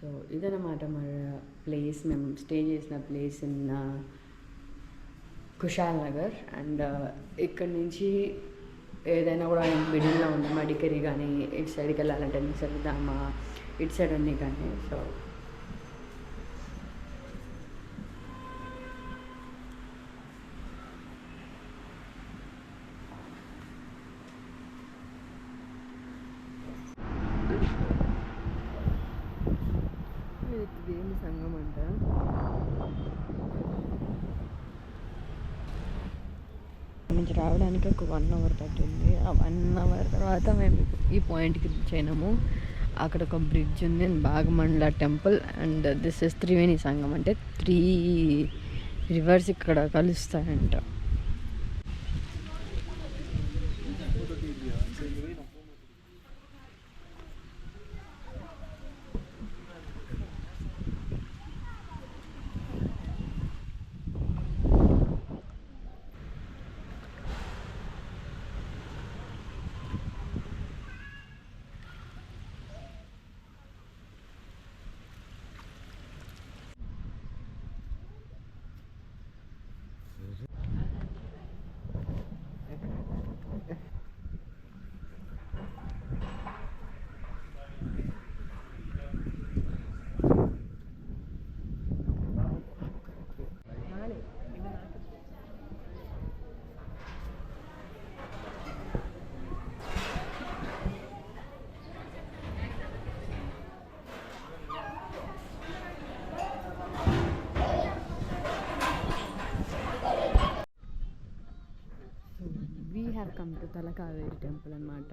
So ఇదన్నమాట మన place, మేము స్టే చేసిన place in Kushal Nagar. And ఇక్కడ నుంచి ఏదైనా కూడా మిడిల్లో ఉంది, మడికేరి కానీ ఇటు సైడ్కి వెళ్ళాలంటే నిసర్గధామ ఇటు సైడ్ ఉన్నాయి కానీ. సో దేని సంఘం అంట. నుంచి రావడానికి ఒక 1 అవర్ పట్టింది. ఆ 1 అవర్ తర్వాత మేము ఈ పాయింట్కి రీచ్ అయినాము. అక్కడ ఒక బ్రిడ్జ్ ఉంది, Bhagamandala temple. And this is Triveni Sangam, అంటే 3 రివర్స్ ఇక్కడ కలుస్తాయంట. Have come to Talakaveri temple అనమాట.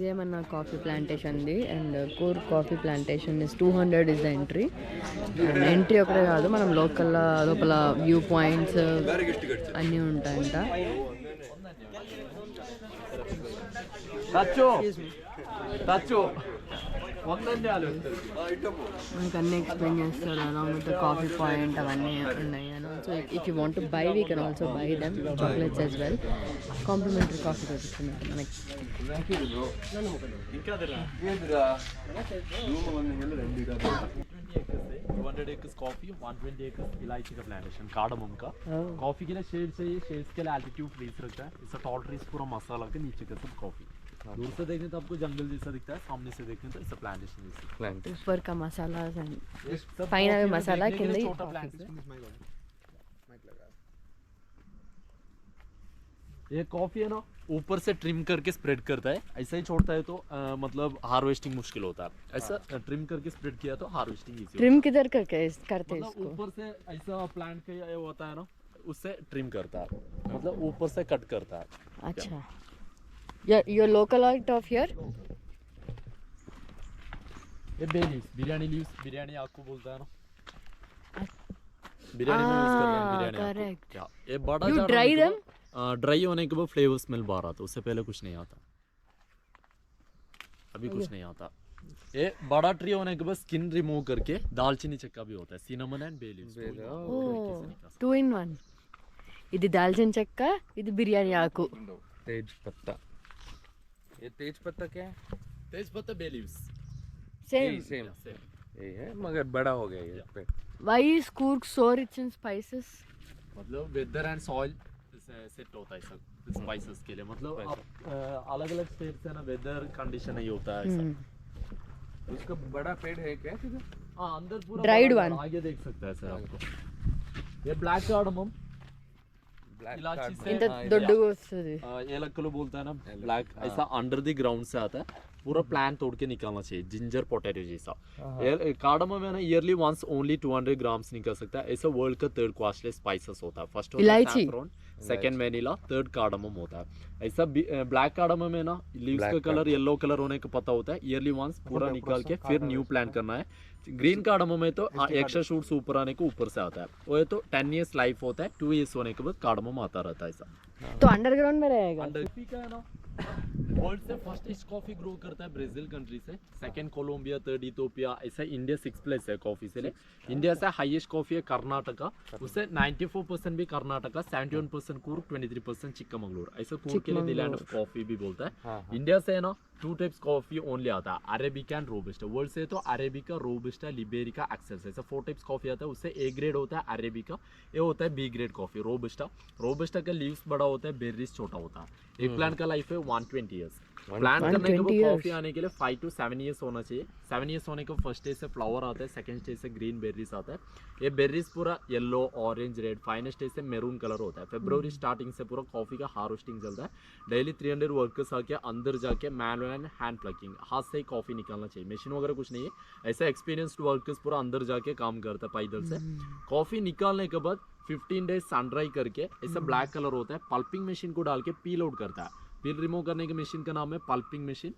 ఇదేమన్నా కాఫీ ప్లాంటేషన్ది. And Coorg coffee plantation is 200 is the entry. Entry ఒకటే కాదు, మనం లోపల వ్యూ పాయింట్స్ అన్నీ ఉంటాయంట. మనకు అన్నీ ఎక్స్ప్లెయిన్ చేస్తారు, అలాంగ్ విత్ కాఫీ పాయింట్ అవన్నీ ఉన్నాయి. And also if you want to buy we can also buy them chocolates as well. Complimentary coffee దొరుకుతున్నట్టు మనకి. 200 acres coffee, 120 acres इलायची का प्लांटेशन, कार्डमम का. कॉफी के लिए शेड चाहिए, शेड्स के लिए एल्टीट्यूड ट्रीज रखता है. इसका टॉल ट्रीज पूरा मसाला के नीचे का सब कॉफी. दूर से देखने तो आपको जंगल जैसा दिखता है, सामने से देखने तो इसका प्लांटेशन जैसा. ऊपर का मसाला फाइन मसाला కింద छोटा प्लांटेशन. ये कॉफी है ना, ऊपर से ट्रिम करके स्प्रेड करता है. ऐसा ही छोड़ता है तो मतलब हार्वेस्टिंग मुश्किल होता है. ऐसा ट्रिम करके स्प्रेड किया तो हार्वेस्टिंग इजी. ट्रिम किधर करते हैं इसको? ऊपर से ऐसा प्लांट का ये होता है ना, उससे ट्रिम करता है, मतलब ऊपर से कट करता है. अच्छा, your local art of here? ये bay leaves, biryani leaves, biryani आपको बोलता है ना, बिरयानी में यूज करते हैं बिरयानी. करेक्ट. ये बड़ा You dry them? ड्राई होने के बाद फ्लेवर स्मेल बाहर आता, उससे पहले कुछ नहीं आता. अभी कुछ नहीं आता. ये बड़ा ट्री होने के बाद स्किन रिमूव करके दालचीनी चक्का भी होता है, cinnamon and bay leaves. 2 in 1. ఇది దాల్చిన చెక్క, ఇది బిర్యానీ ఆకు. तेज पत्ता. ये तेज पत्ता क्या है? तेज पत्ता बे लीव्स. सेम. यही है, मगर बड़ा हो गया ये पे. Why is Coorg so rich in spices? मतलब वेदर एंड सॉइल सेट होता है सब स्पाइसेस के लिए. मतलब अलग अलग स्टेट से ना वेदर कंडीशन नहीं होता है ऐसा. उसका बड़ा पेड़ है क्या किधर? हाँ, अंदर पूरा Dried बड़ा one. आगे देख सकते हैं सर आपको. ये ब्लैक कार्डमम इलायची से ఇంత దొడ్డుగా వస్తుంది. ఏలక్కలు बोलता है ना, ब्लैक ऐसा अंडर द ग्राउंड से आता है. पूरा प्लांट तोड़ के निकालना चाहिए, जिंजर पोटैटो जैसा. कार्डमम है ना, ईयरली वंस ओनली 200 ग्राम्स निकल सकता है. ऐसा वर्ल्ड का 3rd कॉस्टली स्पाइसेस होता है. फर्स्ट होता है इलायची. सेकंड वेनिला, थर्ड कार्डमम होता है। ऐसा ब्लैक कार्डमम में ना लीव्स का कलर येलो कलर होने का पता होता है, ईयरली वंस पूरा निकाल के फिर न्यू प्लांट करना है। ग्रीन कार्डमम में तो एक्स्ट्रा शूट्स ऊपर आने को ऊपर से आता है, वो है तो 10 years लाइफ होता है, 2 years होने के बाद कार्डमम आता रहता है ऐसा। तो अंडरग्राउंड में रहेगा। अंडर कॉफी का है ना, वर्ल्ड से फर्स्ट कॉफी ग्रो करता है ब्राजील कंट्री से, सेकंड कोलंबिया, थर्ड इथियोपिया, ऐसा इंडिया 6th प्लेस है कॉफी से ले। इंडिया से हाईएस्ट कॉफी है कर्नाटका, उससे 94% भी कर्नाटका, 71% कूर्ग, 23% चिक्कामंगलुरु, ऐसा कूर्ग के लिए द लैंड ऑफ कॉफी भी बोलता है। इंडिया से है ना 2 टाइप्स कॉफी ओनली आता है, अरेबिका एंड रोबस्टा। वर्ल्ड से तो अरेबिका, रोबस्टा, लिबेरिका, एक्सेल्स, ऐसा 4 टाइप्स कॉफी आता है। उससे ए ग्रेड होता है अरेबिका, ये होता है B grade coffee robusta. Robusta का लीव्स बड़ा होता है, बेरीज छोटा होता है। एक प्लांट का लाइफ है 120 years। प्लांट करने के बाद कॉफी आने के लिए 5 to 7 years होना चाहिए। 7 years होने के फर्स्ट स्टेज से फ्लावर आता है, सेकंड स्टेज से ग्रीन बेरीज आता है। ये बेरीज पूरा yellow, orange, red, final stage से मैरून कलर होता है। फरवरी स्टार्टिंग से पूरा कॉफी का हार्वेस्टिंग चलता है। डेली 300 वर्कर्स आके अंदर जाके मैनुअल एंड हैंड प्लकिंग, हाथ से ही कॉफी निकालना चाहिए, मशीन वगैरह कुछ नहीं है। ऐसा एक्सपीरियंस्ड वर्कर्स पूरा अंदर जाके काम करता है पैदल से। कॉफी निकालने के बाद 15 days सन ड्राई करके ऐसा ब्लैक कलर होता है, पल्पिंग मशीन को डाल के पील आउट करता है। पील रिमूव करने की मशीन का नाम है पल्पिंग मशीन।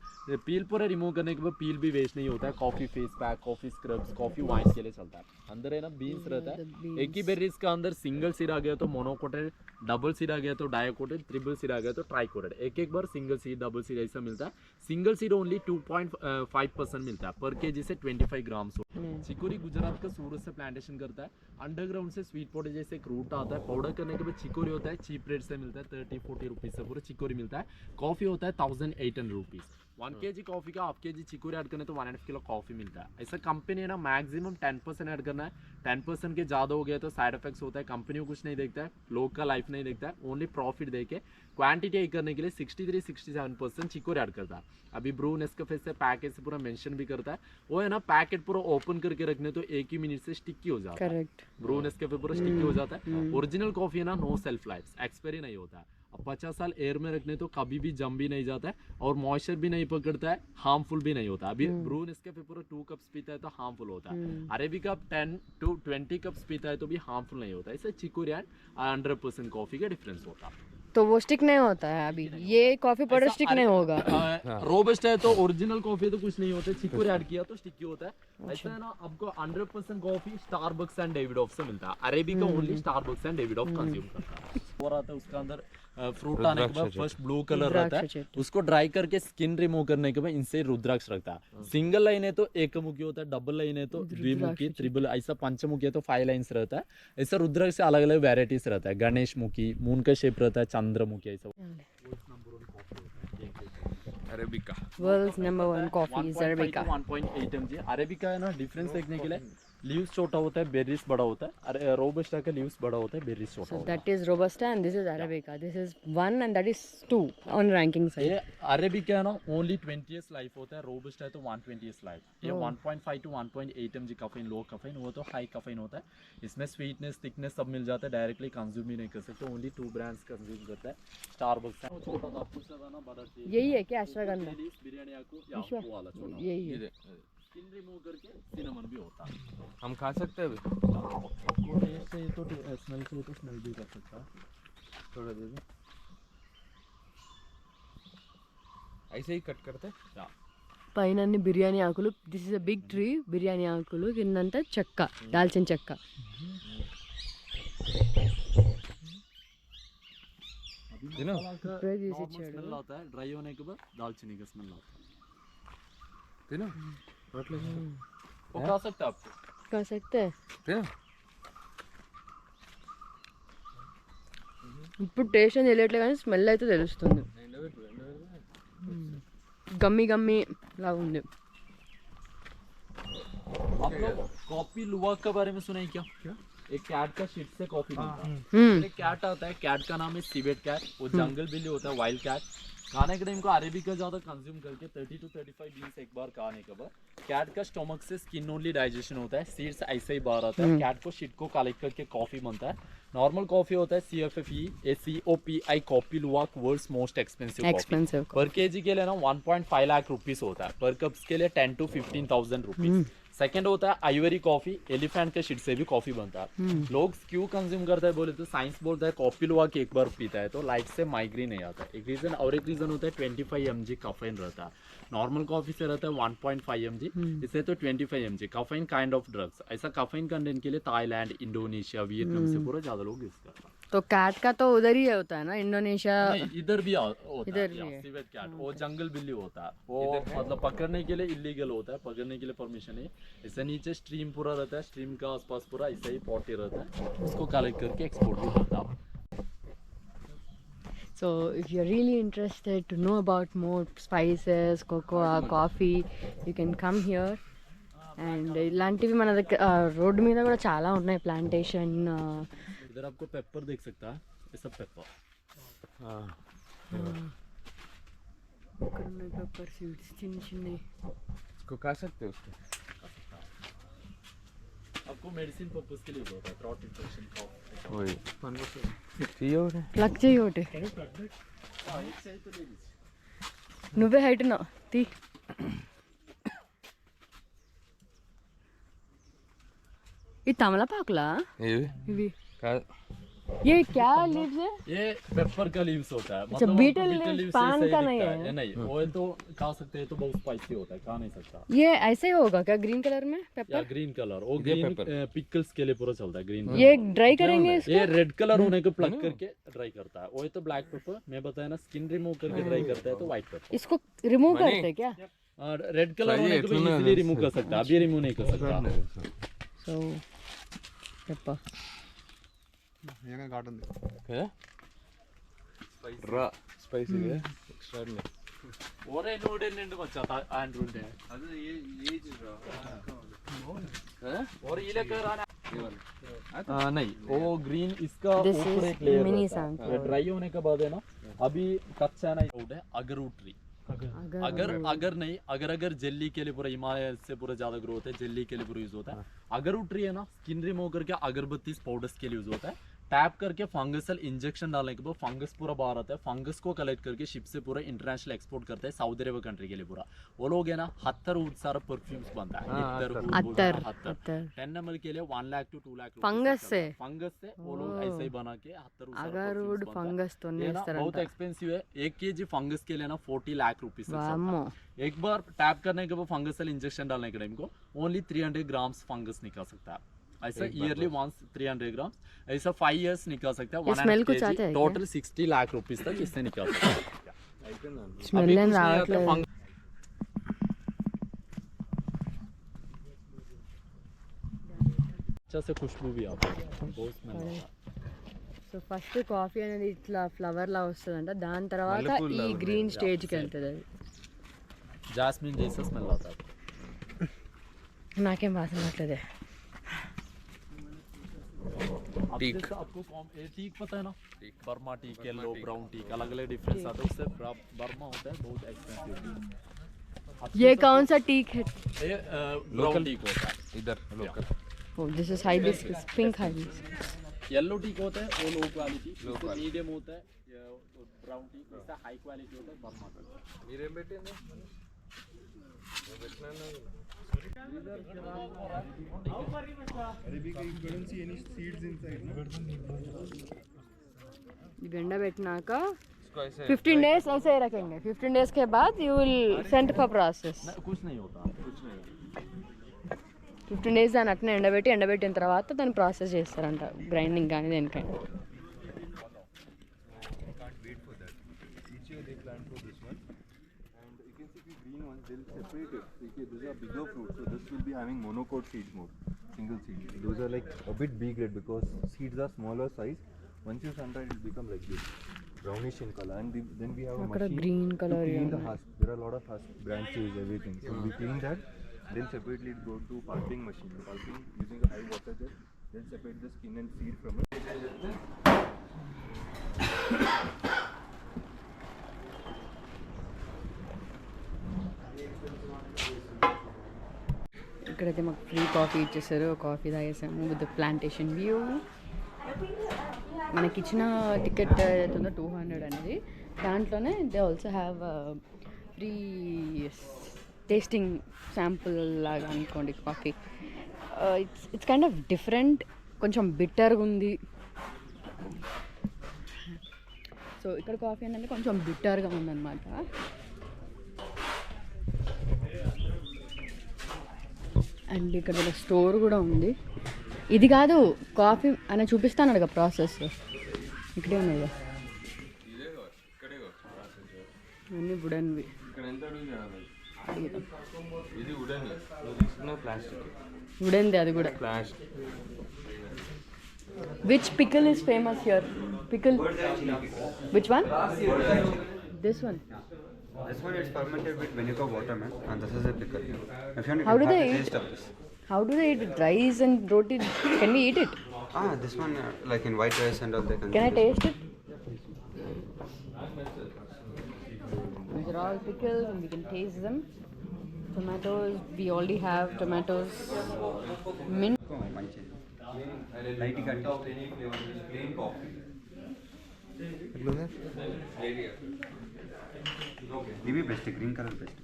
पील पूरा रिमूव करने के बाद पील भी वेस्ट नहीं होता है। Coffee face pack, coffee scrubs, coffee wine के लिए चलता है। अंदर है ना बीन्स रहता है। एक ही बेरीज का अंदर सिंगल सीड आ गया तो मोनोकोटेड, डबल सीड आ गया तो डायोकोटेड, ट्रिपल सीड आ गया तो ट्राइकोटेड। एक बार सिंगल सीड, डबल सीड ऐसा मिलता है। सिंगल सीड ओनली 2.5% मिलता है पर केजी से 25 ग्राम्स। चिकोरी गुजरात का सूरत से प्लांटेशन करता है। अंडरग्राउंड से स्वीट पोटेटो जैसे एक रूट आता है, पाउडर करने के बाद चिकोरी होता है, चीप रेट से मिलता है, 30-40 रुपीज से पूरा चिकोरी मिलता है। कॉफी होता है 1800 रुपीज। 1 kg कॉफी का हाफ केजी चिकोरी ऐड करने तो 1.5 किलो कॉफी मिलता है। ऐसा कंपनी है ना मैक्सिमम 10% ऐड करना है। 10% के ज़्यादा हो गया तो साइड इफेक्ट्स होता है। कंपनी को कुछ नहीं देखता है, लोग का लाइफ नहीं देखता है, ओनली प्रॉफिट देके क्वांटिटी ऐड करने के लिए 63-67% चिकोरी ऐड करता है। अभी ब्रू नेस्कैफे से पैकेट से पूरा मेंशन भी करता है, वो है ना पैकेट पूरा ओपन करके रखने तो 1 ही मिनट से स्टिकी हो जाता है। करेक्ट। ब्रू नेस्कैफे पूरा स्टिकी हो जाता है। ओरिजिनल कॉफी है ना नो सेल्फ लाइफ, एक्सपायरी नहीं होता है। अब 50 साल एयर में रखने तो कभी भी जम भी नहीं जाता है और मॉइस्चर भी नहीं पकड़ता है, हार्मफुल भी नहीं होता। अभी ब्रू नेस्कैफे पूरा 2 कप्स पीता है तो हार्मफुल होता है। अरेबिका 10 to 20 कप्स पीता है तो भी हार्मफुल नहीं होता है। इससे चिकोरी एंड 100% कॉफी का डिफरेंस होता है। तो वो स्टिक नहीं होता है अभी, ये कॉफी पाउडर स्टिक नहीं होगा। रोबस्ट है तो ओरिजिनल कॉफी तो कुछ नहीं होता, चिकोरी ऐड किया तो स्टिकी होता है। ऐसा है ना आपको 100% कॉफी स्टारबक्स एंड डेविडॉफ से मिलता है। Arabica only Starbucks and Davidoff consume करता है। और आता है उसका अंदर फ्रूट आने के बाद फर्स्ट ब्लू कलर रहता है, उसको ड्राई करके स्किन रिमूव करने के बाद इनसे रुद्राक्ष रखता है। सिंगल लाइन है तो एकमुखी होता है, डबल लाइन है तो द्विमुखी, त्रिबल, ऐसा पंचमुखी है तो 5 लाइन्स रहता है। ऐसा रुद्राक्ष से अलग अलग वेराइटीज रहता है। गणेश मुखी, मून का शेप रहता है, चंद्रमुखी, ऐसा। Arabica world's number 1 coffee is arabica. 1.8 mg arabica है ना। डिफरेंस देखने के लिए लीव्स छोटा होता है, बेरीज बड़ा होता है। अरे रोबस्टा का लीव्स बड़ा होता है, बेरीज छोटा So होता है। that is Robusta and this is Arabica. This is 1 and that is 2 on ranking side. ये अरेबिका है ना ओनली 20 years लाइफ होता है, रोबस्टा है तो 120 years लाइफ। ये 1.5 to 1.8 mg कफीन, लो कफीन, वो तो हाई कफीन होता है। इसमें स्वीटनेस, थिकनेस सब मिल जाता है, डायरेक्टली कंज्यूम भी नहीं कर सकते। ओनली 2 ब्रांड्स कंज्यूम करता है, स्टारबक्स है। वो छोटा था, पूछा था ना बड़ा चाहिए। यही है क्या अश्वगंधा? बिरयानी आपको या विश्वा? वो वाला छोटा। यही है। स्किन रिमूव करके सिनेमन भी होता है। हम खा सकते हैं अभी? आपको टेस्ट चाहिए तो स्मेल चाहिए तो स्मेल भी कर सकता है। थोड़ा दे दो, ऐसे ही कट करते हैं। या పైన అన్ని బిర్యానీ ఆకులు. This is a big tree. Biryani ఆకులు కిందంతా చెక్క, దాల్చిన చెక్క. తిను। ఇప్పుడే తీసి ఇచ్చాడు. स्मेल आता है, ड्राई होने के बाद दालचीनी का स्मेल आता है। తిను రోట్లో वो खा सकते हैं आपको। खा सकते हैं. తిను। ఇప్పుడు టేస్ట్ అని తెలియట్లే కానీ స్మెల్ అయితే తెలుస్తుంది. గమ్మి గమ్మి లా ఉంది. आप लोग कॉफी लुवाक के बारे में सुना है क्या? एक कैट का शीट से कॉफी बनता है। एक कैट आता है, कैट का नाम है सिवेट कैट। वो जंगल बिल्ली होता है, वाइल्ड कैट। खाने के टाइम को अरेबिका ज़्यादा कंज्यूम करके 30 to 35 बीन्स एक बार खाने के बाद कैट का स्टोमक से स्किन ओनली डाइजेशन होता है, सीड्स ऐसे ही बाहर आता है। कैट को शीट को कलेक्ट करके कॉफ़ी बनता है। नॉर्मल कॉफ़ी होता है CFFE ACOPI coffee luwak world's most expensive per KG के लिए ना 1.5 लाख रुपीस होता है। पर कप्स के लिए 10 to 15,000 रुपीस। सेकंड होता है आइवरी कॉफी, एलिफेंट के शीट से भी कॉफी बनता है। लोग क्यों कंज्यूम करता है बोले तो साइंस बोलता है कॉफी लोग के एक बार पीता है तो लाइफ से माइग्रेन नहीं आता है, एक रीजन। और एक रीजन होता है 25 mg कैफीन रहता है, नॉर्मल कॉफी से रहता है 1.5 mg, इससे तो 25 mg caffeine kind of drugs. ऐसा कैफीन कंटेंट के लिए थाईलैंड, इंडोनेशिया, वियतनाम से पूरा ज्यादा लोग यूज करता है। तो कैट का तो उधर ही होता है ना, इंडोनेशिया। नहीं, इधर भी होता इधर है, भी है। सिवेट कैट, वो जंगल बिल्ली होता है, वो मतलब पकड़ने के लिए इलीगल होता है, पकड़ने के लिए परमिशन है। इससे नीचे स्ट्रीम पूरा रहता है, स्ट्रीम का आसपास पूरा ऐसा ही पॉटी रहता है, उसको कलेक्ट करके एक्सपोर्ट भी करता है। So if you're really interested to know about more spices, cocoa, coffee, you can come here. And ఇలాంటివి మన దగ్గర రోడ్డు మీద కూడా చాలా ఉన్నాయి ప్లాంటేషన్. इधर आपको पेपर देख सकता है, ये सब पेपर। ఇక్కడ ఉన్నాయి పెప్పర్ సీడ్స్ చిన్న చిన్నవి. इसको खा सकते हो उसको? आपको मेडिसिन पर्पस के लिए होता है, थ्रोट इन्फेक्शन का। वही चाहिए हो रहा ప్లగ్ చేయి ఒకటి. एक चाहिए तो ले लीजिए। నువ్వే హైట్ ఉన్నావు తీ. ఈ తమలపాకులా है ये ఇవి? खा ये क्या लीव्स है? ये पेपर का लीव्स होता है, अच्छा, मतलब beetle आपको beetle leaves leaves पान ऐसा ही का दिखता नहीं है। है। ये नहीं, वो तो खा सकते हैं, तो बहुत स्पाइसी होता है, खा नहीं सकता। ये ऐसे होगा क्या ग्रीन कलर में या पेपर? ग्रीन कलर, वो ये ग्रीन pepper। पिकल्स के लिए पूरा चलता है ग्रीन। ये ड्राई करेंगे इसको? ये रेड कलर होने को प्लग करके ड्राई करता है, वो तो ब्लैक पेपर मैं बताया ना, स्किन रिमूव करके ड्राई करता है तो व्हाइट पेपर। इसको रिमूव मनी? करते हैं क्या? और रेड कलर चाहिए, होने को भी इतना इजीली है, रिमूव कर सकता है, अभी रिमूव नहीं कर सकता। సో పెప్పర్ है रा स्पाइसी है एक्स्ट्राऑर्डिनरी और नूडल ने बच्चा था एंड्रू ने अरे ये चीज है, और ये लेकर आना नहीं, वो ग्रीन इसका This ऊपर is एक लेयर mini रहता है, sample. ड्राई होने के बाद है ना, अभी कच्चा है ना, ये है अगरूट ट्री। अगर नहीं, अगर जेली के लिए पूरा हिमालय से पूरा ज्यादा ग्रो होता है, जेली के लिए पूरा यूज होता है। अगरूट ट्री है ना, स्किन रिमूव करके अगरबत्ती पाउडर्स के लिए यूज होता है। टैप करके फंगसल इंजेक्शन डालने के बाद फंगस पूरा बाहर आता है, फंगस को कलेक्ट करके शिप से पूरा इंटरनेशनल एक्सपोर्ट करते हैं सऊदी अरेबिया कंट्री के लिए पूरा। वो लोग है ना, 70 सारा परफ्यूम्स बनता है, अत्तर 10 ml के लिए 1 लाख to 2 लाख फंगस से? फंगस से वो लोग ऐसे ही बना के 70 అగరుడ్ ఫంగస్ తోనే बहुत ఇస్తారంట. एक्सपेंसिव है, 1 kg फंगस के लिए ना 40 लाख रुपीस। వామ్మో. एक बार टैप करने के बाद फंगसल इंजेक्शन डालने के टाइम को ओनली 300 ग्राम्स फंगस निकाल सकता है, ऐसा ईयरली वंस 300 ग्राम्स, ऐसा 5 years निकाल सकता है। ये smell कुछ आता है क्या? टोटल 60 लाख रुपीस तक इससे निकाल सकता है। స్మెల్ अभी ఏం कुछ नहीं आता, రావట్లేదు. अच्छा से खुशबू भी आता है, बहुत smell आता है। సో ఫస్ట్ కాఫీ అనేది ఇట్లా ఫ్లవర్ లా వస్తుందంట, దాని తర్వాత మల్లెపూల ఈ గ్రీన్ స్టేజ్ కి వెళ్తుంది అది. जास्मिन जैसा स्मेल आता है। నాకేం వాసన రావట్లేదే. अब टीक। जैसे आपको ये टीक पता है ना, Burma teak, yellow brown teak, अलग अलग डिफरेंस आता है। उससे बर्मा होता है बहुत एक्सपेंसिव। ये कौन सा टीक है? ये लोकल ब्राउन टीक होता है। इधर local oh this is hibiscus, pink hibiscus. Yellow teak होता है वो लो क्वालिटी, मीडियम होता है ब्राउन टीक, इसका हाई क्वालिटी होता है बर्मा टीक। मेरे बेटे ने वो बेचना ना ఇది ఎండబెట్టినాక इसको ऐसे 15 days ऐसे ही रखेंगे. 15 days के बाद you will send for process. कुछ नहीं होता, कुछ नहीं होता। 15 days దాన్ని అట్నే ఎండబెట్టిన తర్వాత దాన్ని ప్రాసెస్ చేస్తారంట, గ్రైండింగ్ కానీ దేనికైనా. can't wait for that. Each year they plant for this one, and you can see the green ones. They'll separate it. So these are bigger fruits. So this will be having monocot seeds more, single seed. Those are like a bit big red because seeds are smaller size. Once you sun dry, it will become like this, brownish in color. And then we have a అక్కడ machine green to color clean the yeah. husk. There are a lot of husk, branches, everything. So we clean that. Then separately it go to pulping machine. The pulping using a high water jet. Then separate the skin and seed from it. ఇక్కడైతే మాకు free coffee ఇచ్చేసారు, coffee తాగేసాము with plantation view. మనకి ఇచ్చిన ticket అవుతుందో 200 అనేది, దాంట్లోనే they also have free tasting sample లాగా అనుకోండి coffee. It's kind of different, కొంచెం బిట్టర్గా ఉంది. సో ఇక్కడ కాఫీ ఏంటంటే కొంచెం బిట్టర్గా ఉందన్నమాట. అండ్ ఇక్కడ ఒక స్టోర్ కూడా ఉంది. ఇది కాదు కాఫీ అని చూపిస్తాను కదా ప్రాసెస్, ఇక్కడే ఉన్నాయి అన్నీ వుడన్వి. ఇది వుడెన్, ప్లాస్టిక్. వుడెన్ది అది కూడా. Plastic. Which pickle is famous here? Pickle? Which one? This one. This one is fermented with vinegar water, man, and this is a pickle. If you want, How you do can they have a eat? taste of this. How do they eat it? Rice and roti? Can we eat it? This one like in white rice and all they can. Can I use. taste it? These are all pickles and we can taste them. Tomatoes, we already have tomatoes. Mint. Oh, manchi. Light cut out any flavor, just plain coffee. Ivi best, green color best.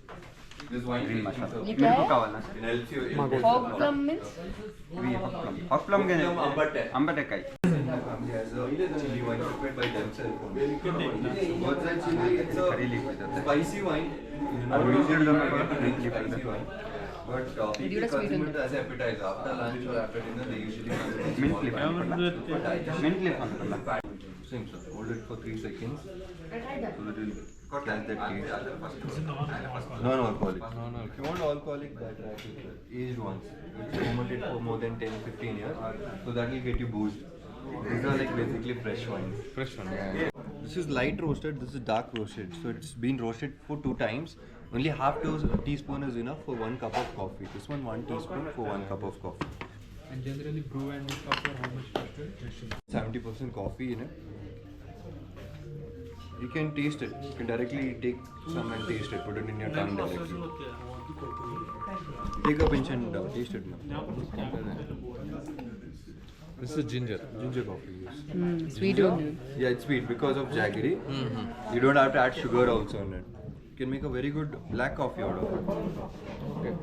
This wine Green masala. You Milk try? kavala. it helps you. Hog plum means? We hot plum ge ambate kai. Family has a chili wine prepared by themselves. What's that chili? It's Curry a leaf with that. spicy wine. और usually लोग Spicy spicy wine. But Did you people like sweet consume on it as appetizer. After lunch or after dinner, they usually consume it. mint leaf mint leaf antalla. Same, sir. Hold it for 3 seconds. So that will catch that taste. Non-alcoholic. If you want alcoholic, that rack is aged ones. It's fermented for more than 10-15 years. So that will get you boozed. These are like basically fresh wines. Fresh one. This is light roasted, this is dark roasted. So it's been roasted for 2 times. Only half teaspoon is enough for 1 cup of coffee. This one 1 teaspoon for 1 cup of coffee. And generally brew and make coffee, how much roasted? 70% coffee in it. You can taste it. You can directly take some and taste it. Put it in your tongue directly. Take a pinch and taste it now. This is ginger. Ginger coffee, yes. Sweet one. Yeah, it's sweet because of jaggery. You don't have to add sugar also in it. You can make a very good black coffee out of it. Okay.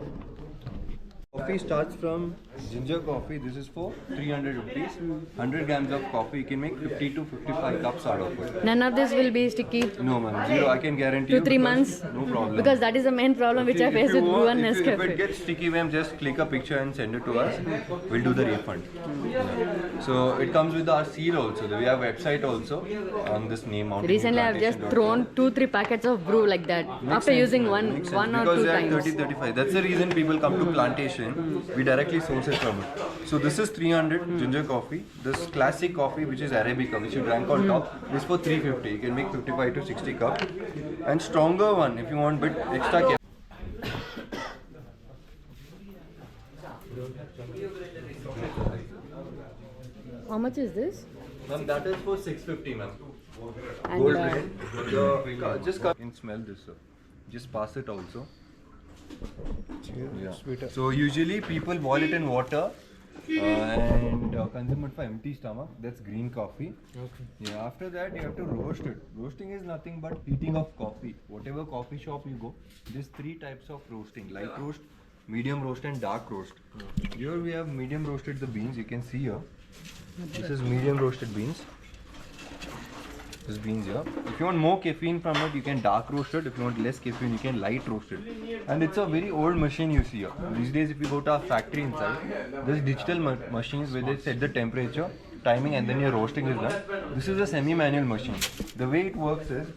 Coffee starts from ginger coffee. This is for 300 rupees. 100 grams of coffee. You can make 50 to 55 cups out of it. None of this will be sticky. No, ma'am. Zero. I can guarantee 2-3 you. because months. No problem. Because that is the main problem which I If face you with want- brew and if it Nescafe. gets sticky, ma'am, just click a picture and send it to us. We'll do the refund. So it comes with our seal also. We have website also on this name. Recently I have just thrown 2-3 packets of brew like that after using one or because two they are times. 30-35. That's the reason people come to plantation. We directly source it from it. So this is 300 ginger coffee. This classic coffee, which is Arabica, which you drank on top, is for 350. You can make 55 to 60 cups. And stronger one, if you want bit extra. How much is this? Ma'am, that is for 650, ma'am. And Gold plated. Just come and smell this, sir. Just pass it also. Yeah. So usually people boil it in water and consume it for empty stomach. That's green coffee. Okay. Yeah. After that you have to roast it. Roasting is nothing but heating of coffee. Whatever coffee shop you go, there's 3 types of roasting: light roast, medium roast, and dark roast. Here we have medium roasted the beans. You can see here. This is medium roasted beans. This beans here. If you want more caffeine from it, you can dark roast it. If you want less caffeine, you can light roast it. And it's a very old machine you see here. These days, if you go to our factory inside, there's digital machines where they set the temperature, timing, and then your roasting is done. This is a semi-manual machine. The way it works is,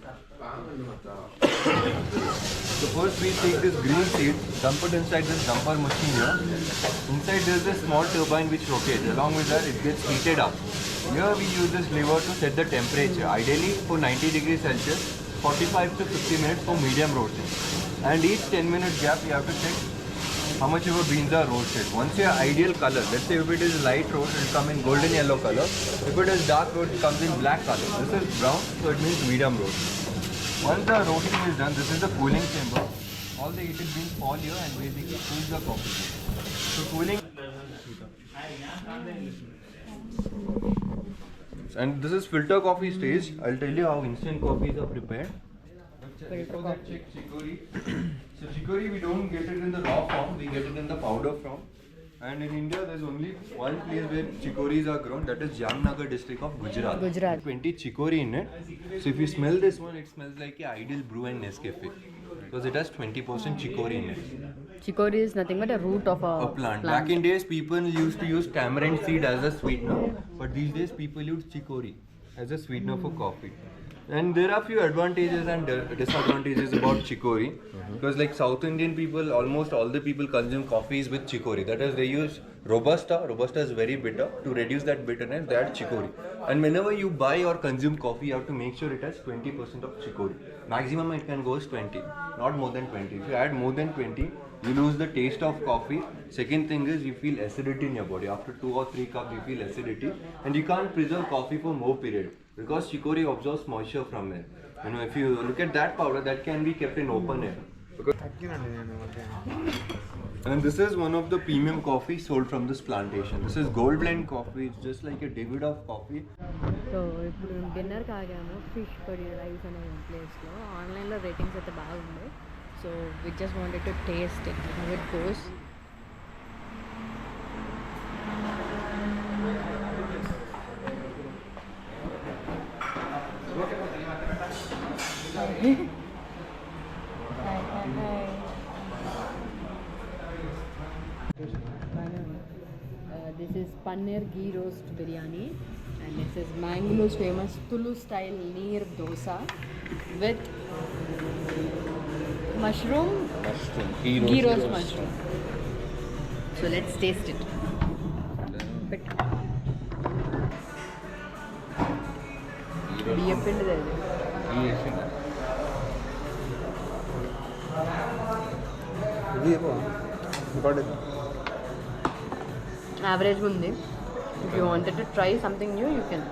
so first we take this green seed, dump it inside this dumper machine here. Inside there is a small turbine which rotates. Along with that, it gets heated up. Here we use this lever to set the temperature. Ideally for 90 degrees Celsius, 45 to 50 minutes for medium roasting. And each 10-minute gap you have to check how much your beans are roasted. Once your ideal color, let's say if it is light roast, it will come in golden yellow color. If it is dark roast, it comes in black color. This is brown, so it means medium roast. Once the roasting is done, this is the cooling chamber. All the heated beans fall here and basically cool the coffee. So cooling. And this is filter coffee stage. I'll tell you how instant coffees are prepared. Before that, check chicory. So chicory we don't get it in the raw form, we get it in the powder form. And in India, there's only one place where chicories are grown, that is Jamnagar district of Gujarat. Gujarat. 20 chicory in it. So if you smell this one, it smells like a Ideal Brew and Nescafe. Because it has 20% chicory in it. Chicory is nothing but a root of a Plant. Back in days, people used to use tamarind seed as a sweetener. But these days, people use chicory as a sweetener for coffee. And there are few advantages and disadvantages about chicory. Because like South Indian people, almost all the people consume coffees with chicory. That is, they use Robusta. Robusta is very bitter. To reduce that bitterness, they add chicory. And whenever you buy or consume coffee, you have to make sure it has 20% of chicory. Maximum it can go is 20, not more than 20. If you add more than 20, you lose the taste of coffee. Second thing is you feel acidity in your body. After 2 or 3 cups, you feel acidity. And you can't preserve coffee for more period. Because chicory absorbs moisture from it. You know, if you look at that powder, that can be kept in open air. And this is one of the premium coffee sold from this plantation. This is gold blend coffee. It's just like a David of coffee. So ఇప్పుడు డిన్నర్కి ఆగాము fish curry rice అనే ప్లేస్లో ఆన్లైన్లో ratings అయితే బాగుంది so we just wanted to taste it how it goes This is paneer ghee roast biryani and this is Mangalore's famous Tulu style neer dosa with mushroom ghee roast mushroom. So let's taste it. బియ్యపిండి average ఉంది. If you wanted to try something new, you can.